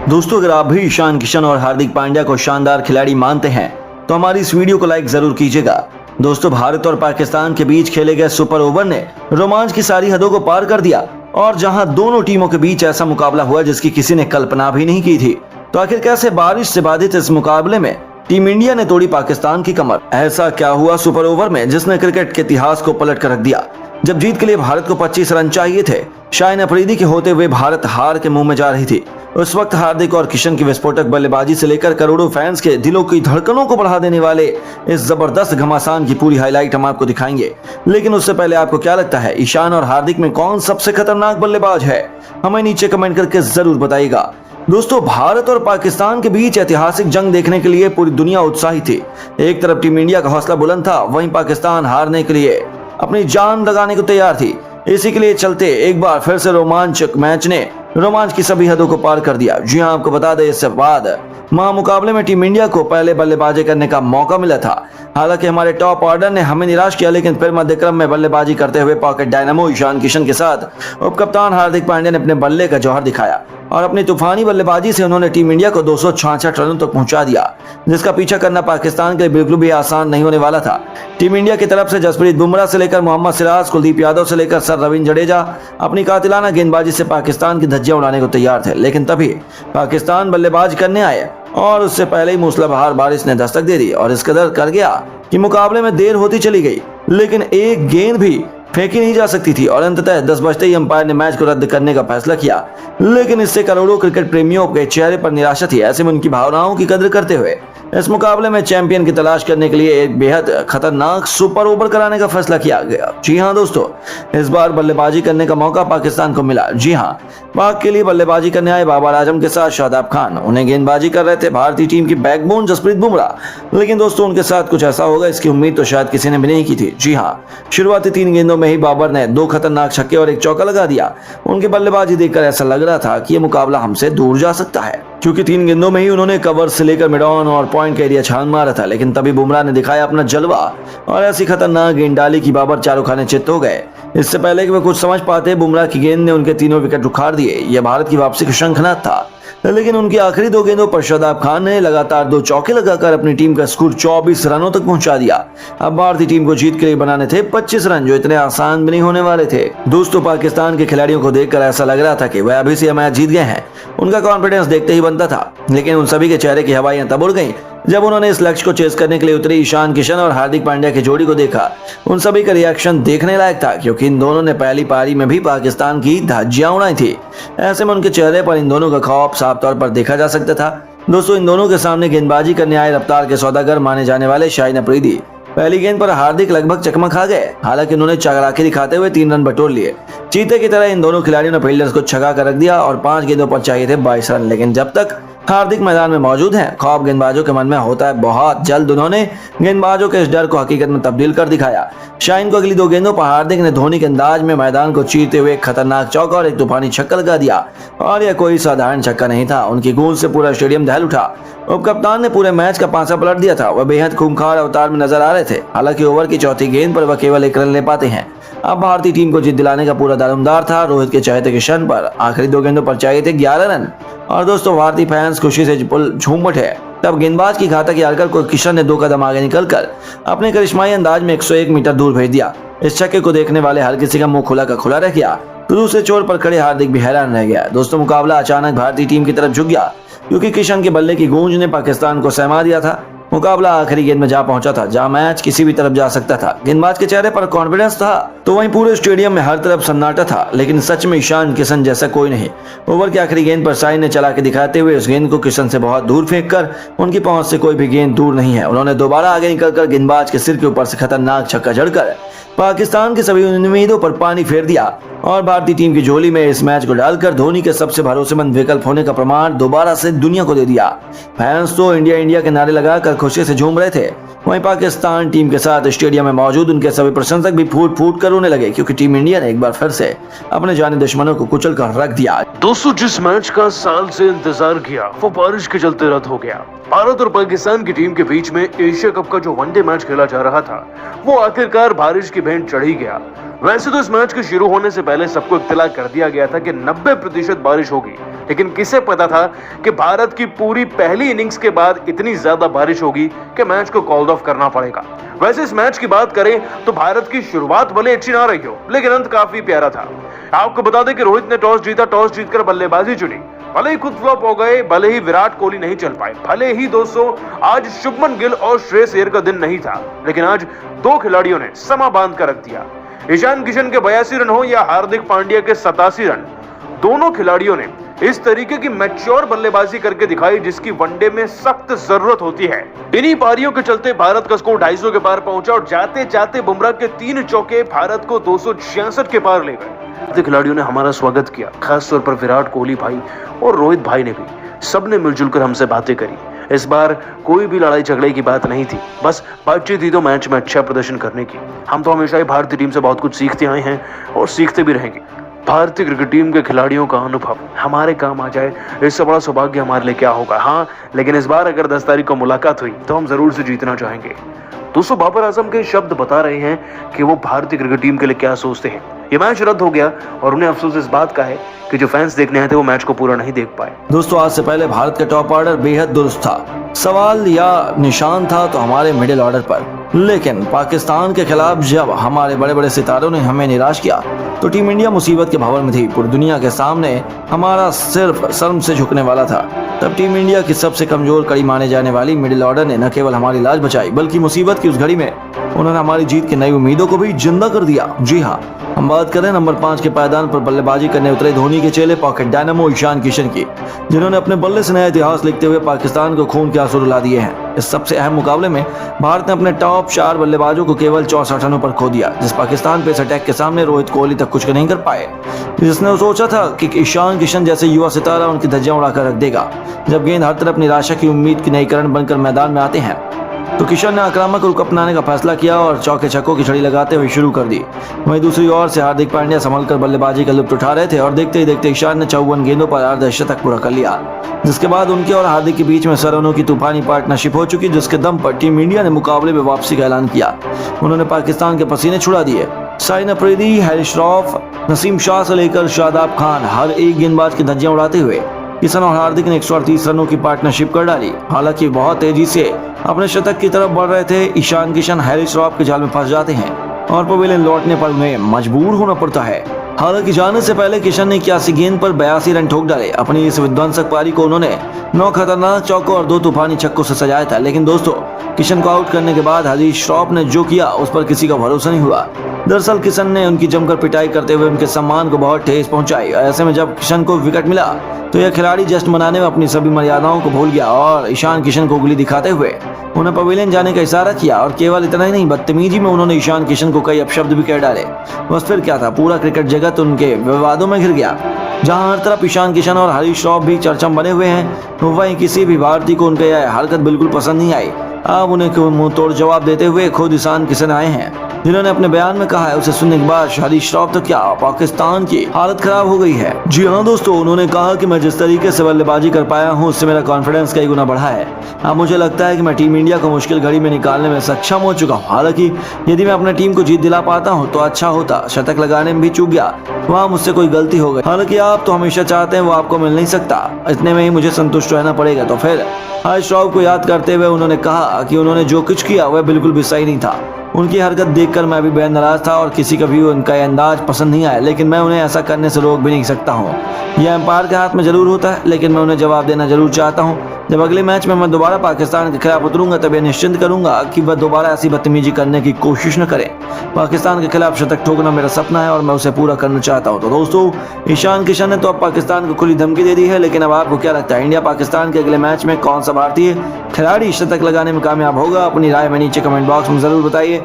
दोस्तों, अगर आप भी ईशान किशन और हार्दिक पांड्या को शानदार खिलाड़ी मानते हैं तो हमारी इस वीडियो को लाइक जरूर कीजिएगा। दोस्तों, भारत और पाकिस्तान के बीच खेले गए सुपर ओवर ने रोमांच की सारी हदों को पार कर दिया और जहां दोनों टीमों के बीच ऐसा मुकाबला हुआ जिसकी किसी ने कल्पना भी नहीं की थी। तो आखिर कैसे बारिश से बाधित इस मुकाबले में टीम इंडिया ने तोड़ी पाकिस्तान की कमर? ऐसा क्या हुआ सुपर ओवर में जिसने क्रिकेट के इतिहास को पलट कर रख दिया? जब जीत के लिए भारत को 25 रन चाहिए थे, शाहीन अफरीदी के होते हुए भारत हार के मुंह में जा रही थी। उस वक्त हार्दिक और किशन की विस्फोटक बल्लेबाजी से लेकर करोड़ों फैंस के दिलों की धड़कनों को बढ़ा देने वाले इस जबरदस्त घमासान की पूरी हाईलाइट हम आपको दिखाएंगे। लेकिन उससे पहले आपको क्या लगता है, ईशान और हार्दिक में कौन सबसे खतरनाक बल्लेबाज है? हमें नीचे कमेंट करके जरूर बताइएगा। दोस्तों, भारत और पाकिस्तान के बीच ऐतिहासिक जंग देखने के लिए पूरी दुनिया उत्साही थी। एक तरफ टीम इंडिया का हौसला बुलंद था, वहीं पाकिस्तान हारने के लिए अपनी जान लगाने को तैयार थी। इसी के लिए चलते एक बार फिर से रोमांचक मैच ने रोमांच की सभी हदों को पार कर दिया। जी हां, आपको बता दें, इससे बाद मुकाबले में टीम इंडिया को पहले बल्लेबाजी करने का मौका मिला था। हालांकि हमारे टॉप ऑर्डर ने हमें निराश किया, लेकिन फिर मध्यक्रम में बल्लेबाजी करते हुए पॉकेट डायनामो ईशान किशन के साथ उपकप्तान हार्दिक पांड्या ने अपने बल्ले का जौहर दिखाया और अपनी तूफानी बल्लेबाजी से उन्होंने टीम इंडिया को 266 रनों तक पहुंचा दिया, जिसका पीछा करना पाकिस्तान के लिए बिल्कुल भी आसान नहीं होने वाला था। टीम इंडिया की तरफ से जसप्रीत बुमराह से लेकर मोहम्मद सिराज, कुलदीप यादव से लेकर सर रविंद्र जडेजा अपनी कातिलाना गेंदबाजी से पाकिस्तान की धज्जियां उड़ाने को तैयार थे। लेकिन तभी पाकिस्तान बल्लेबाजी करने आए और उससे पहले ही मूसलाधार बारिश ने दस्तक दे दी और इस कदर कर गया कि मुकाबले में देर होती चली गई, लेकिन एक गेंद भी फेंकी नहीं जा सकती थी और अंततः 10 बजते ही अंपायर ने मैच को रद्द करने का फैसला किया। लेकिन इससे करोड़ों क्रिकेट प्रेमियों के चेहरे पर निराशा थी। ऐसे में उनकी भावनाओं की कदर करते हुए इस मुकाबले में चैंपियन की तलाश करने के लिए एक बेहद खतरनाक सुपर ओवर कराने का फैसला किया गया। जी हां दोस्तों, इस बार बल्लेबाजी करने का मौका पाकिस्तान को मिला। जी हां, पाक के लिए बल्लेबाजी करने आए बाबर आजम के साथ शादाब खान। उन्हें गेंदबाजी कर रहे थे भारतीय टीम की बैकबोन जसप्रीत बुमराह। लेकिन दोस्तों, उनके साथ कुछ ऐसा होगा इसकी उम्मीद तो शायद किसी ने भी नहीं की थी। जी हां, शुरुआती 3 गेंदों में ही बाबर ने 2 खतरनाक छक्के और 1 चौका लगा दिया। उनकी बल्लेबाजी देखकर ऐसा लग रहा था कि यह मुकाबला हमसे दूर जा सकता है, क्योंकि 3 गेंदों में ही उन्होंने कवर से लेकर मिड ऑन और पॉइंट का एरिया छान मारा था। लेकिन तभी बुमराह ने दिखाया अपना जलवा और ऐसी खतरनाक गेंद डाली कि बाबर चारों खाने चित्त हो गए। इससे पहले कि वे कुछ समझ पाते, बुमराह की गेंद ने उनके तीनों विकेट उखाड़ दिए। यह भारत की वापसी का शंखनाद था। लेकिन उनकी आखिरी 2 गेंदों पर शादाब खान ने लगातार 2 चौके लगाकर अपनी टीम का स्कोर 24 रनों तक पहुंचा दिया। अब भारतीय टीम को जीत के लिए बनाने थे 25 रन, जो इतने आसान भी नहीं होने वाले थे। दोस्तों, पाकिस्तान के खिलाड़ियों को देखकर ऐसा लग रहा था कि वह अभी से मैच जीत गए हैं। उनका कॉन्फिडेंस देखते ही बनता था। लेकिन उन सभी के चेहरे की हवाइयां तब उड़ गईं जब उन्होंने इस लक्ष्य को चेस करने के लिए उतरे ईशान किशन और हार्दिक पांड्या की जोड़ी को देखा। उन सभी का रिएक्शन देखने लायक था, क्योंकि इन दोनों ने पहली पारी में भी पाकिस्तान की धज्जियां उड़ाई थी। ऐसे में उनके चेहरे पर इन दोनों का खौफ साफ तौर पर देखा जा सकता था। दोस्तों, इन दोनों के सामने गेंदबाजी करने आए रफ्तार के सौदागर माने जाने वाले शाहीन अफरीदी पहली गेंद पर हार्दिक लगभग चकमा खा गए। हालांकि उन्होंने चालाकी दिखाते हुए 3 रन बटोर लिए। चीते की तरह इन दोनों खिलाड़ियों ने फील्डर्स को छगा कर रख दिया और 5 गेंदों पर चाहिए थे 22 रन। लेकिन जब तक हार्दिक मैदान में मौजूद हैं, खौफ गेंदबाजों के मन में होता है। बहुत जल्द उन्होंने गेंदबाजों के इस डर को हकीकत में तब्दील कर दिखाया। शाहीन को अगली 2 गेंदों पर हार्दिक ने धोनी के अंदाज में मैदान को चीरते हुए एक खतरनाक चौका और एक तूफानी छक्का लगा दिया। और यह कोई साधारण छक्का नहीं था। उनकी गूंज से पूरा स्टेडियम दहल उठा। उपकप्तान ने पूरे मैच का पासा पलट दिया था। वह बेहद खूंखार अवतार में नजर आ रहे थे। हालांकि ओवर की चौथी गेंद पर वह केवल 1 रन ले पाते हैं। अब भारतीय टीम को जीत दिलाने का पूरा दारोमदार था रोहित के चहेते किशन पर। आखिरी 2 गेंदों पर चाहिए थे 11 रन और दोस्तों, भारतीय फैंस खुशी से झूम उठे। तब गेंदबाज की घातक यार्कर को किशन ने 2 कदम आगे निकलकर अपने करिश्माई अंदाज में 101 मीटर दूर भेज दिया। इस छक्के को देखने वाले हर किसी का मुंह खुला का खुला रह गया। तो दूसरे छोर पर खड़े हार्दिक भी हैरान रह गया। दोस्तों, मुकाबला अचानक भारतीय टीम की तरफ झुक गया, क्योंकि किशन के बल्ले की गूंज ने पाकिस्तान को सहमा दिया था। मुकाबला आखिरी गेंद में जा पहुंचा था, जहां मैच किसी भी तरफ जा सकता था। गेंदबाज के चेहरे पर कॉन्फिडेंस था, तो वहीं पूरे स्टेडियम में हर तरफ सन्नाटा था। लेकिन सच में ईशान किशन जैसा कोई नहीं। ओवर की आखिरी गेंद पर शाहीन ने चला के दिखाते हुए उस गेंद को किशन से बहुत दूर फेंककर उनकी पहुंच से कोई भी गेंद दूर नहीं है। उन्होंने दोबारा आगे निकलकर गेंदबाज के सिर के ऊपर से खतरनाक छक्का जड़कर पाकिस्तान की सभी उम्मीदों पर पानी फेर दिया और भारतीय टीम की झोली में इस मैच को डालकर धोनी के सबसे भरोसेमंद विकल्प होने का प्रमाण दोबारा से दुनिया को दे दिया। फैंस तो इंडिया इंडिया के नारे लगाकर खुशी से झूम रहे थे। वहीं पाकिस्तान टीम के साथ स्टेडियम में मौजूद उनके सभी प्रशंसक भी फूट फूट कर रोने लगे, क्योंकि टीम इंडिया ने एक बार फिर से अपने जानी दुश्मनों को कुचल कर रख दिया। दोस्तों, जिस मैच का साल से इंतजार किया वो बारिश के चलते रद्द हो गया। भारत और पाकिस्तान की टीम के बीच में एशिया कप का जो वनडे मैच खेला जा रहा था, वो आखिरकार बारिश की भेंट चढ़ ही गया। वैसे तो इस मैच के शुरू होने से पहले सबको इत्तला कर दिया गया था कि 90% बारिश होगी, लेकिन किसे पता था कि भारत की पूरी पहली इनिंग्स के बाद इतनी ज्यादा बारिश होगी कि मैच को कॉल्ड ऑफ करना पड़ेगा। वैसे इस मैच की बात करें तो भारत की शुरुआत भले अच्छी ना रही हो, लेकिन अंत काफी प्यारा था। आपको बता दें कि रोहित ने टॉस जीता, टॉस जीतकर बल्लेबाजी चुनी। भले ही खुद फ्लॉप हो गए, भले ही विराट कोहली नहीं चल पाए, भले ही दोस्तों आज शुभमन गिल और श्रेयस अय्यर का दिन नहीं था, लेकिन आज दो खिलाड़ियों ने समा बांध कर रख दिया। ईशान किशन के 82 रन हो या हार्दिक पांड्या के 87 रन, दोनों खिलाड़ियों ने इस तरीके की मैच्योर बल्लेबाजी करके दिखाई जिसकी वनडे में सख्त जरूरत होती है। इन्हीं पारियों के चलते भारत का स्कोर 250 के पार पहुंचा और जाते जाते बुमराह के 3 चौके भारत को 266 के पार ले गए। खिलाड़ियों ने हमारा स्वागत किया, खासतौर पर विराट कोहली भाई और रोहित भाई ने भी, सबने मिलजुल कर हमसे बातें करी। इस बार कोई भी लड़ाई झगड़े की बात नहीं थी, बस बातचीत थी तो मैच में अच्छा प्रदर्शन करने की। हम तो हमेशा ही भारतीय टीम से बहुत कुछ सीखते आए हैं और सीखते भी रहेंगे। भारतीय क्रिकेट टीम के खिलाड़ियों का अनुभव हमारे काम आ जाए, इससे बड़ा सौभाग्य हमारे लिए क्या होगा। हाँ, लेकिन इस बार अगर 10 तारीख को मुलाकात हुई तो हम जरूर से जीतना चाहेंगे। दोस्तों, बाबर आजम के शब्द बता रहे हैं कि वो भारतीय क्रिकेट टीम के लिए क्या सोचते हैं। ये मैच रद्द हो गया और उन्हें अफसोस इस बात का है कि जो फैंस देखने आए थे वो मैच को पूरा नहीं देख पाए। दोस्तों, आज से पहले भारत का टॉप ऑर्डर बेहद दुरुस्त था। सवाल या निशान था तो हमारे मिडिल ऑर्डर पर, लेकिन पाकिस्तान के खिलाफ जब हमारे बड़े बड़े सितारों ने हमें निराश किया तो टीम इंडिया मुसीबत के भंवर में थी। पूरी दुनिया के सामने हमारा सिर्फ शर्म से झुकने वाला था। तब टीम इंडिया की सबसे कमजोर कड़ी माने जाने वाली मिडिल ऑर्डर ने न केवल हमारी लाज बचाई, बल्कि मुसीबत की उस घड़ी में उन्होंने हमारी जीत की नई उम्मीदों को भी जिंदा कर दिया। जी हाँ, हम बात करें नंबर 5 के पायदान पर बल्लेबाजी करने उतरे धोनी के चेले पॉकेट डायनामो ईशान किशन की, जिन्होंने अपने बल्ले से नया इतिहास लिखते हुए पाकिस्तान को खून के आंसू रुला दिए हैं। इस सबसे अहम मुकाबले में भारत ने अपने टॉप 4 बल्लेबाजों को केवल 64 रनों पर खो दिया, जिस पाकिस्तान पेस अटैक के सामने रोहित कोहली तक कुछ नहीं कर पाए। जिसने सोचा था कि ईशान किशन जैसे युवा सितारा उनकी धज्जियां उड़ाकर रख देगा। जब गेंद हर तरफ निराशा की उम्मीद की नई करण बनकर मैदान में आते हैं तो किशन ने आक्रामक रुख अपनाने का फैसला किया और चौके छक्कों की छड़ी लगाते हुए शुरू कर दी। वहीं दूसरी ओर से हार्दिक पांड्या संभलकर बल्लेबाजी का लुत्फ उठा रहे थे और देखते ही देखते ईशान ने 54 गेंदों पर अर्धशतक पूरा कर लिया, जिसके बाद उनके और हार्दिक के बीच में 100 रनों की तूफानी पार्टनरशिप हो चुकी, जिसके दम पर टीम इंडिया ने मुकाबले में वापसी का ऐलान किया। उन्होंने पाकिस्तान के पसीने छुड़ा दिए। साइन अफरीदी, हैरिस रऊफ, नसीम शाह से लेकर शादाब खान हर एक गेंदबाज की धज्जियां उड़ाते हुए किशन और हार्दिक ने 138 रनों की पार्टनरशिप कर डाली। हालांकि बहुत तेजी से अपने शतक की तरफ बढ़ रहे थे। ईशान किशन हैरिस रऊफ के जाल में फंस जाते हैं और पवेलियन लौटने पर उन्हें मजबूर होना पड़ता है। हालांकि जाने से पहले किशन ने 81 गेंद पर 82 रन ठोक डाले। अपनी इस विध्वंसक पारी को उन्होंने 9 खतरनाक चौकों और 2 तूफानी छक्कों से सजाया था। लेकिन दोस्तों, किशन को आउट करने के बाद हैरिस रऊफ ने जो किया उस पर किसी का भरोसा नहीं हुआ। दरअसल किशन ने उनकी जमकर पिटाई करते हुए उनके सम्मान को बहुत ठेस पहुंचाई। ऐसे में जब किशन को विकेट मिला तो यह खिलाड़ी जश्न मनाने में अपनी सभी मर्यादाओं को भूल गया और ईशान किशन को उंगली दिखाते हुए उन्हें पवेलियन जाने का इशारा किया। और केवल इतना ही नहीं, बदतमीजी में उन्होंने ईशान किशन को कई अपशब्द भी कह डाले। बस फिर क्या था, पूरा क्रिकेट जगत उनके विवादों में घिर गया। जहां हर तरफ ईशान किशन और हैरिस रऊफ भी चर्चा बने हुए हैं, तो वहीं किसी भी भारतीय को उनकी यह हरकत बिल्कुल पसंद नहीं आई। अब उन्हें मुंह तोड़ जवाब देते हुए खुद ईशान किशन आए हैं, जिन्होंने अपने बयान में कहा है उसे सुनने के बाद हैरिस रऊफ तो क्या, पाकिस्तान की हालत खराब हो गई है। जी हाँ दोस्तों, उन्होंने कहा कि मैं जिस तरीके से बल्लेबाजी कर पाया हूँ उससे मेरा कॉन्फिडेंस कई गुना बढ़ा है। अब मुझे लगता है कि मैं टीम इंडिया को मुश्किल घड़ी में निकालने में सक्षम हो चुका हूँ। हालांकि यदि मैं अपने टीम को जीत दिला पाता हूँ तो अच्छा होता। शतक लगाने में भी चूक गया, वहाँ मुझसे कोई गलती हो गई। हालांकि आप तो हमेशा चाहते हैं वो आपको मिल नहीं सकता, इतने में ही मुझे संतुष्ट रहना पड़ेगा। तो फिर हैरिस रऊफ को याद करते हुए उन्होंने कहा कि उन्होंने जो कुछ किया वह बिल्कुल भी सही नहीं था। उनकी हरकत देखकर मैं भी बेहद नाराज था और किसी का भी उनका अंदाज पसंद नहीं आया, लेकिन मैं उन्हें ऐसा करने से रोक भी नहीं सकता हूँ। यह एम्पायर के हाथ में जरूर होता है, लेकिन मैं उन्हें जवाब देना जरूर चाहता हूँ। जब अगले मैच में मैं दोबारा पाकिस्तान के खिलाफ उतरूंगा तब यह निश्चित करूंगा कि वह दोबारा ऐसी बदतमीजी करने की कोशिश न करें। पाकिस्तान के खिलाफ शतक ठोकना मेरा सपना है और मैं उसे पूरा करना चाहता हूं। तो दोस्तों, ईशान किशन ने तो अब पाकिस्तान को खुली धमकी दे दी है, लेकिन अब आपको क्या लगता है, इंडिया पाकिस्तान के अगले मैच में कौन सा भारतीय खिलाड़ी शतक लगाने में कामयाब होगा? अपनी राय में नीचे कमेंट बॉक्स में जरूर बताइए।